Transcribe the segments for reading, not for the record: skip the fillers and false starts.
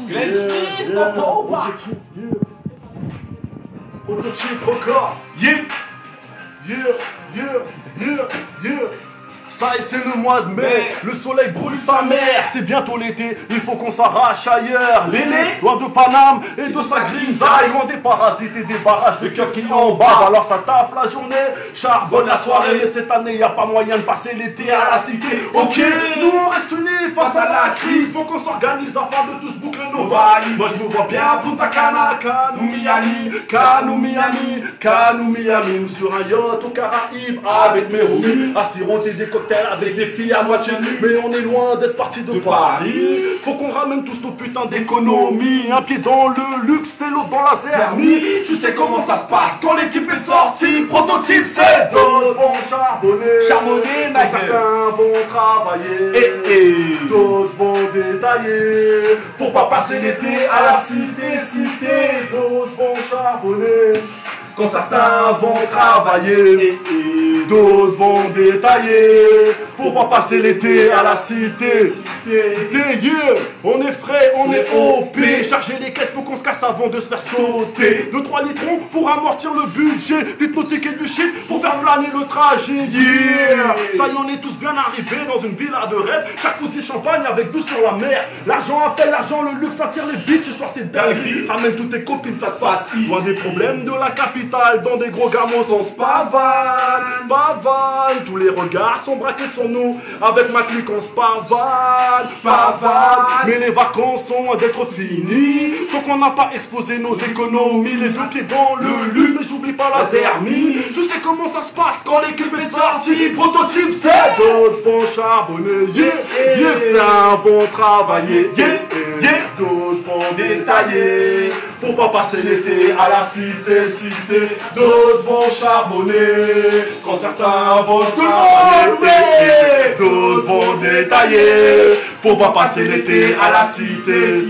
Glenn Smith, t'entends ou pas? Prototype record. Yeah. Ça et c'est le mois de mai, le soleil brûle sa mère, c'est bientôt l'été, il faut qu'on s'arrache ailleurs. L'aîné, loin de Paname et de sa grisaille, loin des parasites et des barrages de keufs qui en bavent. Alors ça taffe la journée, charbonne la soirée, mais cette année y a pas moyen de passer l'été à la cité. Ok, nous on reste unis face à la crise, faut qu'on s'organise afin de tous boucler nos valises. Moi je me vois bien Punta Cana, Canu Miami, nous sur un yacht aux Caraïbes avec mes homies, à siroter des cocktails avec des filles à moitié nues, mais on est loin d'être parti de Paris. Faut qu'on ramène tous nos putains d'économies, un pied dans le luxe et l'autre dans la zermie. Tu sais comment ça se passe quand l'équipe est sortie. Prototype, c'est d'autres vont charbonner, nice. Certains vont travailler, d'autres vont détailler pour pas passer l'été à la cité. D'autres vont charbonner quand certains vont travailler, d'autres vont détailler pour pas passer l'été à la cité. On est frais, on est OP. Charger les caisses, faut qu'on se casse avant de se faire sauter. 2-3 litrons pour amortir le budget, l'hypnothèque et du shit pour faire planer le trajet. Ça y est, on est tous bien arrivés dans une villa de rêve. Chaque poussée champagne avec douce sur la mer. L'argent appelle l'argent, le luxe attire les bitches. Ce soir c'est dingue. Ramène toutes tes copines, ça se passe ici. Loin des problèmes de la capitale, dans des gros gamos on se pavane. Tous les regards sont braqués sur nous. Avec ma clique on se pavane. Mais les vacances sont loin d'être finies. Donc on n'a pas exposé nos économies. Les deux pieds dans le luxe, et j'oublie pas la zermie. Tu sais comment ça se passe quand l'équipe est sortie. Prototype, c'est d'autres vont charbonner, certains vont travailler, d'autres vont détailler pour pas passer l'été à la cité. D'autres vont charbonner quand certains vont travailler, d'autres vont détailler pour pas passer l'été à la cité.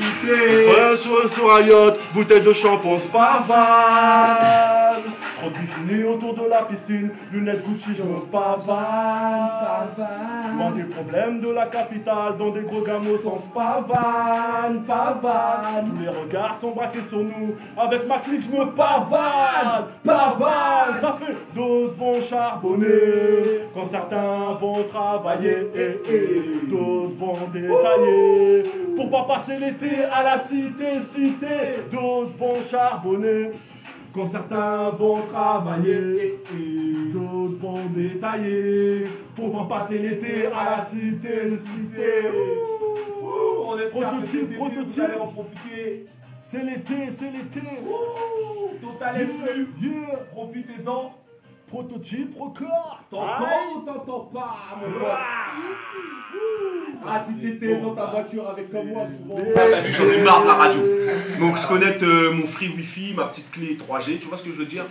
Sur un yacht, bouteille de shampoing, se pavane. Trop de bikini autour de la piscine, lunettes Gucci, je me pavane. Loin des problèmes de la capitale, dans des gros gamos, on se pavane. Tous les regards sont braqués sur nous, avec ma clique, je me pavane. Ça fait d'autres vont charbonner, quand certains vont travailler, d'autres vont détailler, pour pas passer l'été à la cité. D'autres vont charbonner, quand certains vont travailler, d'autres vont détailler, pour pas passer l'été à la cité. On espère Prototype, vous allez en profiter. c'est l'été. Total exclu. Profitez-en. Prototype record. T'entends ou t'entends pas, mon pote? Ah, si t'étais dans ta voiture avec comme moi, souvent. T'as vu, j'en ai marre de la radio. Donc je connecte mon free wifi, ma petite clé 3G, tu vois ce que je veux dire?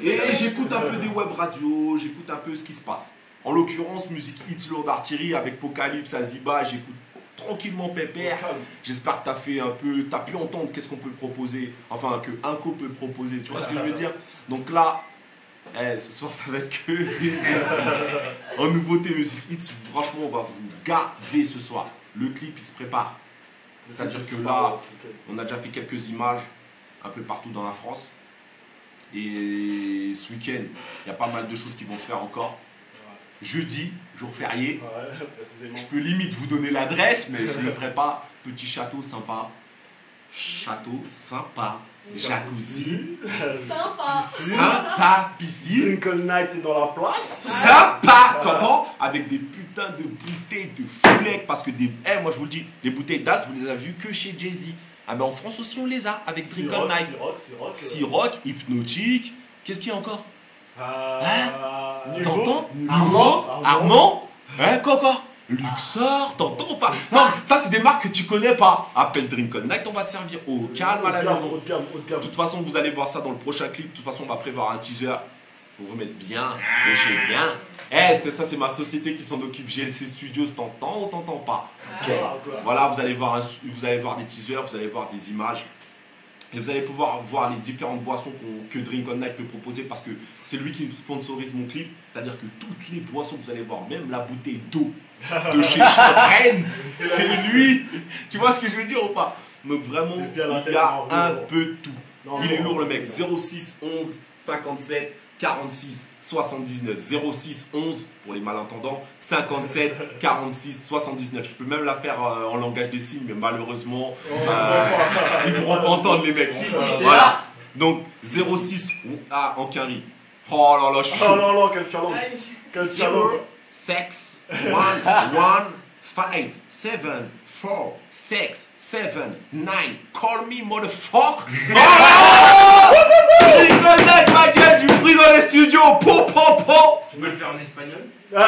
Et j'écoute un peu des web radios, j'écoute un peu ce qui se passe. En l'occurrence, musique hits lourde artillerie avec Apocalypse, Aziba, j'écoute tranquillement pépère. J'espère que t'as pu entendre qu'est-ce qu'on peut proposer, enfin que Inco peut proposer, tu vois ce que je veux dire? Donc là, ce soir ça va être que des en nouveauté musique hits, franchement on va vous gaver ce soir. Le clip il se prépare. C'est-à-dire que là, on a déjà fait quelques images un peu partout dans la France. Et ce week-end, il y a pas mal de choses qui vont se faire encore. Jeudi, jour férié. Je peux limite vous donner l'adresse, mais je ne le ferai pas. Petit château sympa. Jacuzzi. Sympa. Piscine. Drinkle Night est dans la place. Sympa. T'entends? Avec des putains de bouteilles de fleck. Parce que moi je vous le dis, les bouteilles d'As, vous les avez vues que chez Jay-Z. Ah mais en France aussi on les a avec Drinkle Night. Ciroc, Hypnotique. Qu'est-ce qu'il y a encore? T'entends? Armand? Hein, quoi encore? Luxor, t'entends pas? Non, ça c'est des marques que tu connais pas. Appelle Drinkle Night, on va te servir au calme à la maison. De toute façon, vous allez voir ça dans le prochain clip. De toute façon, on va prévoir un teaser pour remettre bien, léger bien. Ça c'est ma société qui s'en occupe, GLC Studios, t'entends ou t'entends pas? Voilà, vous allez voir des teasers, vous allez voir des images. Et vous allez pouvoir voir les différentes boissons que Drink on Night peut proposer parce que c'est lui qui sponsorise mon clip. C'est-à-dire que toutes les boissons, vous allez voir, même la bouteille d'eau de chez Chopren, c'est lui. Tu vois ce que je veux dire ou pas? Donc vraiment, il y a un peu de tout. Il est lourd le mec. 06 11 57 46 79. 06 11 pour les malentendants. 57 46 79. Je peux même la faire en langage des signes, mais malheureusement, ils ne pourront pas entendre les mecs. Si, c'est là. Donc 06 en carré. Oh là là, je suis chaud. Oh là là, quel challenge. Quel challenge. 6 1 1 5 7 4 6 7 9. Call me motherfucker. Drink on Night, ma gueule, du bruit dans les studios. Po, po, po. Tu peux le faire en espagnol?